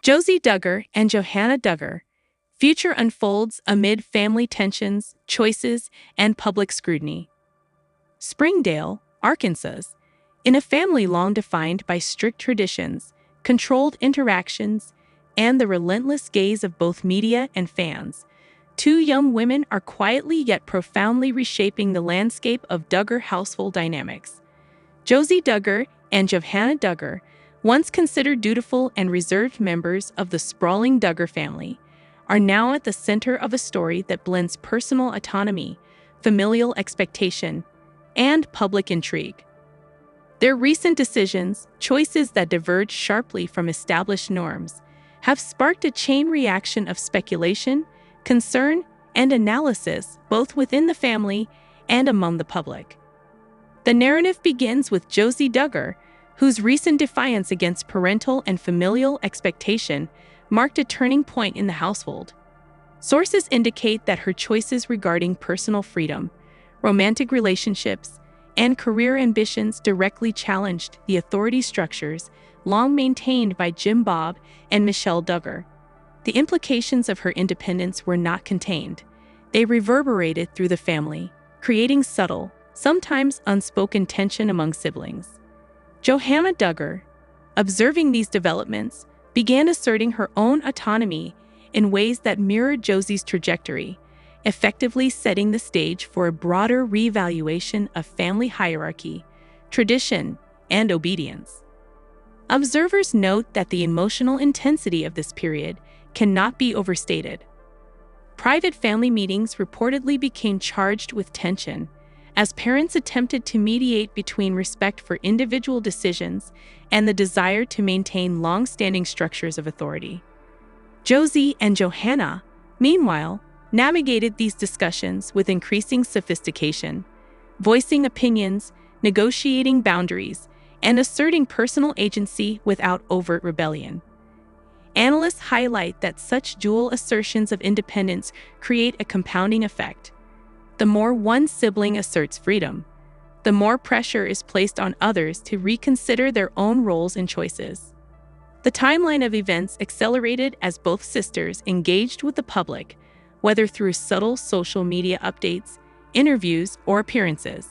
Josie Duggar and Johannah Duggar. Future unfolds amid family tensions, choices, and public scrutiny. Springdale, Arkansas. In a family long defined by strict traditions, controlled interactions, and the relentless gaze of both media and fans, two young women are quietly yet profoundly reshaping the landscape of Duggar household dynamics. Josie Duggar and Johannah Duggar, once considered dutiful and reserved members of the sprawling Duggar family, are now at the center of a story that blends personal autonomy, familial expectation, and public intrigue. Their recent decisions, choices that diverge sharply from established norms, have sparked a chain reaction of speculation, concern, and analysis both within the family and among the public. The narrative begins with Josie Duggar, whose recent defiance against parental and familial expectation marked a turning point in the household. Sources indicate that her choices regarding personal freedom, romantic relationships, and career ambitions directly challenged the authority structures long maintained by Jim Bob and Michelle Duggar. The implications of her independence were not contained. They reverberated through the family, creating subtle, sometimes unspoken tension among siblings. Johannah Duggar, observing these developments, began asserting her own autonomy in ways that mirrored Josie's trajectory, effectively setting the stage for a broader reevaluation of family hierarchy, tradition, and obedience. Observers note that the emotional intensity of this period cannot be overstated. Private family meetings reportedly became charged with tension as parents attempted to mediate between respect for individual decisions and the desire to maintain long-standing structures of authority. Josie and Johannah, meanwhile, navigated these discussions with increasing sophistication, voicing opinions, negotiating boundaries, and asserting personal agency without overt rebellion. Analysts highlight that such dual assertions of independence create a compounding effect. The more one sibling asserts freedom, the more pressure is placed on others to reconsider their own roles and choices. The timeline of events accelerated as both sisters engaged with the public, whether through subtle social media updates, interviews, or appearances.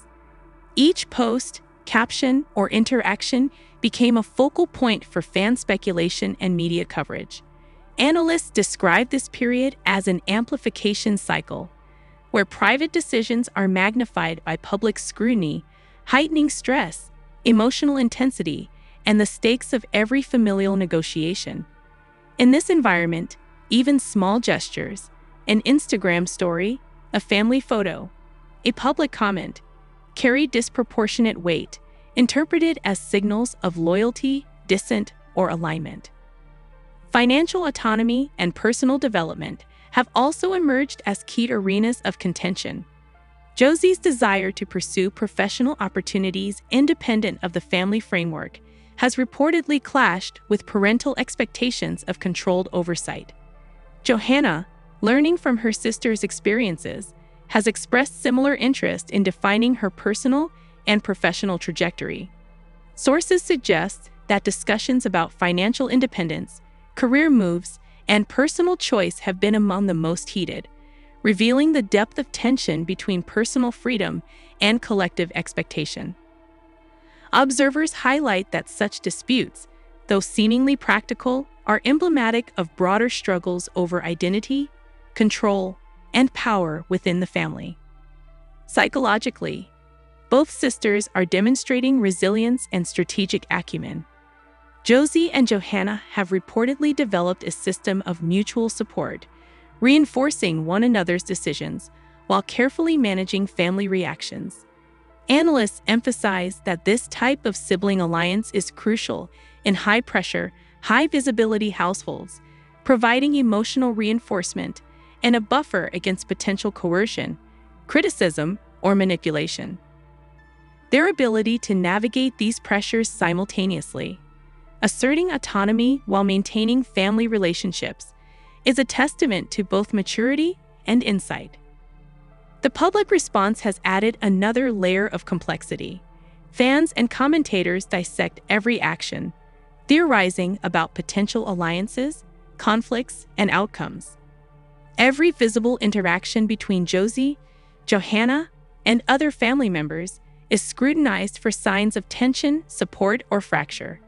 Each post, caption, or interaction became a focal point for fan speculation and media coverage. Analysts describe this period as an amplification cycle, where private decisions are magnified by public scrutiny, heightening stress, emotional intensity, and the stakes of every familial negotiation. In this environment, even small gestures, an Instagram story, a family photo, a public comment, carry disproportionate weight, interpreted as signals of loyalty, dissent, or alignment. Financial autonomy and personal development have also emerged as key arenas of contention. Josie's desire to pursue professional opportunities independent of the family framework has reportedly clashed with parental expectations of controlled oversight. Johannah, learning from her sister's experiences, has expressed similar interest in defining her personal and professional trajectory. Sources suggest that discussions about financial independence, career moves, and personal choice have been among the most heated, revealing the depth of tension between personal freedom and collective expectation. Observers highlight that such disputes, though seemingly practical, are emblematic of broader struggles over identity, control, and power within the family. Psychologically, both sisters are demonstrating resilience and strategic acumen. Josie and Johannah have reportedly developed a system of mutual support, reinforcing one another's decisions while carefully managing family reactions. Analysts emphasize that this type of sibling alliance is crucial in high-pressure, high-visibility households, providing emotional reinforcement and a buffer against potential coercion, criticism, or manipulation. Their ability to navigate these pressures simultaneously, asserting autonomy while maintaining family relationships, is a testament to both maturity and insight. The public response has added another layer of complexity. Fans and commentators dissect every action, theorizing about potential alliances, conflicts, and outcomes. Every visible interaction between Josie, Johannah, and other family members is scrutinized for signs of tension, support, or fracture.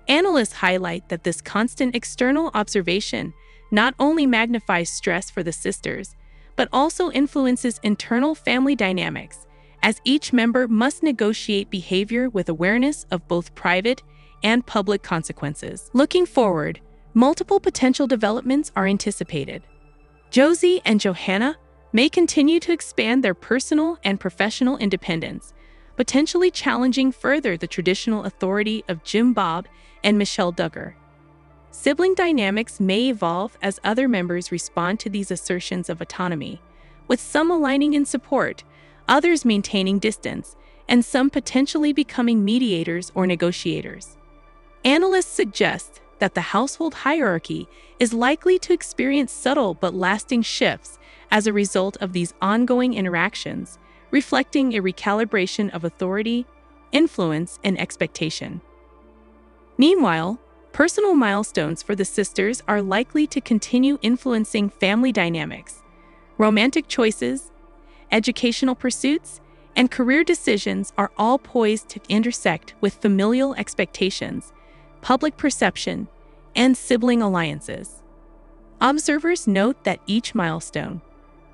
Analysts highlight that this constant external observation not only magnifies stress for the sisters, but also influences internal family dynamics, as each member must negotiate behavior with awareness of both private and public consequences. Looking forward, multiple potential developments are anticipated. Josie and Johannah may continue to expand their personal and professional independence, potentially challenging further the traditional authority of Jim Bob and Michelle Duggar. Sibling dynamics may evolve as other members respond to these assertions of autonomy, with some aligning in support, others maintaining distance, and some potentially becoming mediators or negotiators. Analysts suggest that the household hierarchy is likely to experience subtle but lasting shifts as a result of these ongoing interactions, reflecting a recalibration of authority, influence, and expectation. Meanwhile, personal milestones for the sisters are likely to continue influencing family dynamics. Romantic choices, educational pursuits, and career decisions are all poised to intersect with familial expectations, public perception, and sibling alliances. Observers note that each milestone,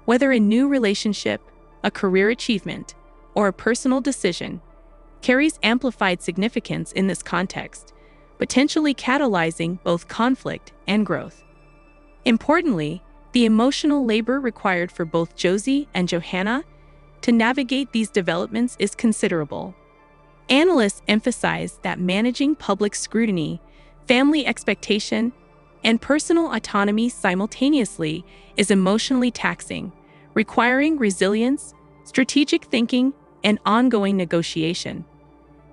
whether a new relationship, a career achievement, or a personal decision, carries amplified significance in this context, potentially catalyzing both conflict and growth. Importantly, the emotional labor required for both Josie and Johannah to navigate these developments is considerable. Analysts emphasize that managing public scrutiny, family expectation, and personal autonomy simultaneously is emotionally taxing, requiring resilience, strategic thinking, and ongoing negotiation.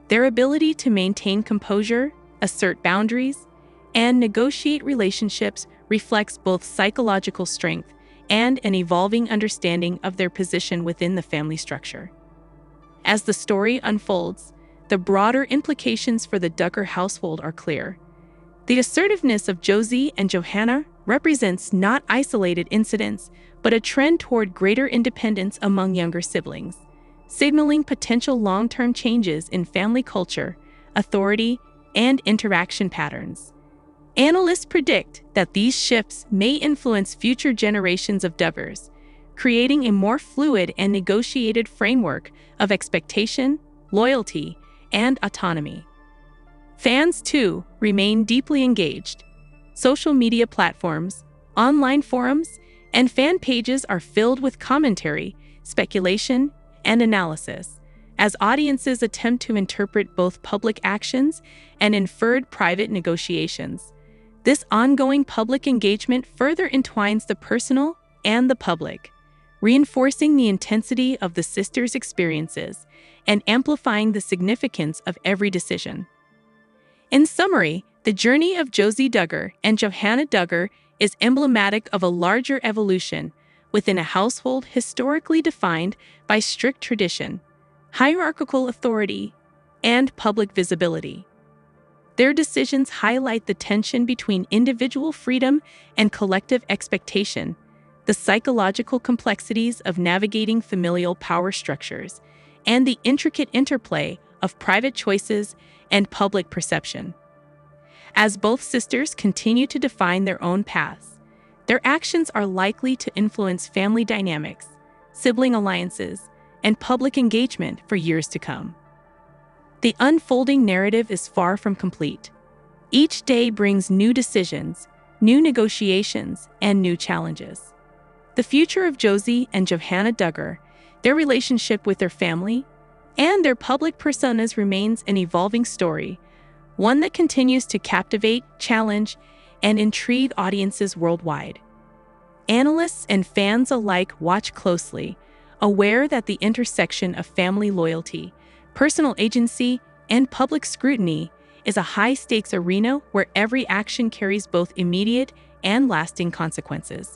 Their ability to maintain composure, assert boundaries, and negotiate relationships reflects both psychological strength and an evolving understanding of their position within the family structure. As the story unfolds, the broader implications for the Duggar household are clear. The assertiveness of Josie and Johannah represents not isolated incidents, but a trend toward greater independence among younger siblings, signaling potential long-term changes in family culture, authority, and interaction patterns. Analysts predict that these shifts may influence future generations of Duggars, creating a more fluid and negotiated framework of expectation, loyalty, and autonomy. Fans, too, remain deeply engaged. Social media platforms, online forums, and fan pages are filled with commentary, speculation, and analysis, as audiences attempt to interpret both public actions and inferred private negotiations. This ongoing public engagement further entwines the personal and the public, reinforcing the intensity of the sisters' experiences and amplifying the significance of every decision. In summary, the journey of Josie Duggar and Johannah Duggar is emblematic of a larger evolution within a household historically defined by strict tradition, hierarchical authority, and public visibility. Their decisions highlight the tension between individual freedom and collective expectation, the psychological complexities of navigating familial power structures, and the intricate interplay of private choices and public perception. As both sisters continue to define their own paths, their actions are likely to influence family dynamics, sibling alliances, and public engagement for years to come. The unfolding narrative is far from complete. Each day brings new decisions, new negotiations, and new challenges. The future of Josie and Johannah Duggar, their relationship with their family, and their public personas remains an evolving story, one that continues to captivate, challenge, and intrigue audiences worldwide. Analysts and fans alike watch closely, aware that the intersection of family loyalty, personal agency, and public scrutiny is a high-stakes arena where every action carries both immediate and lasting consequences.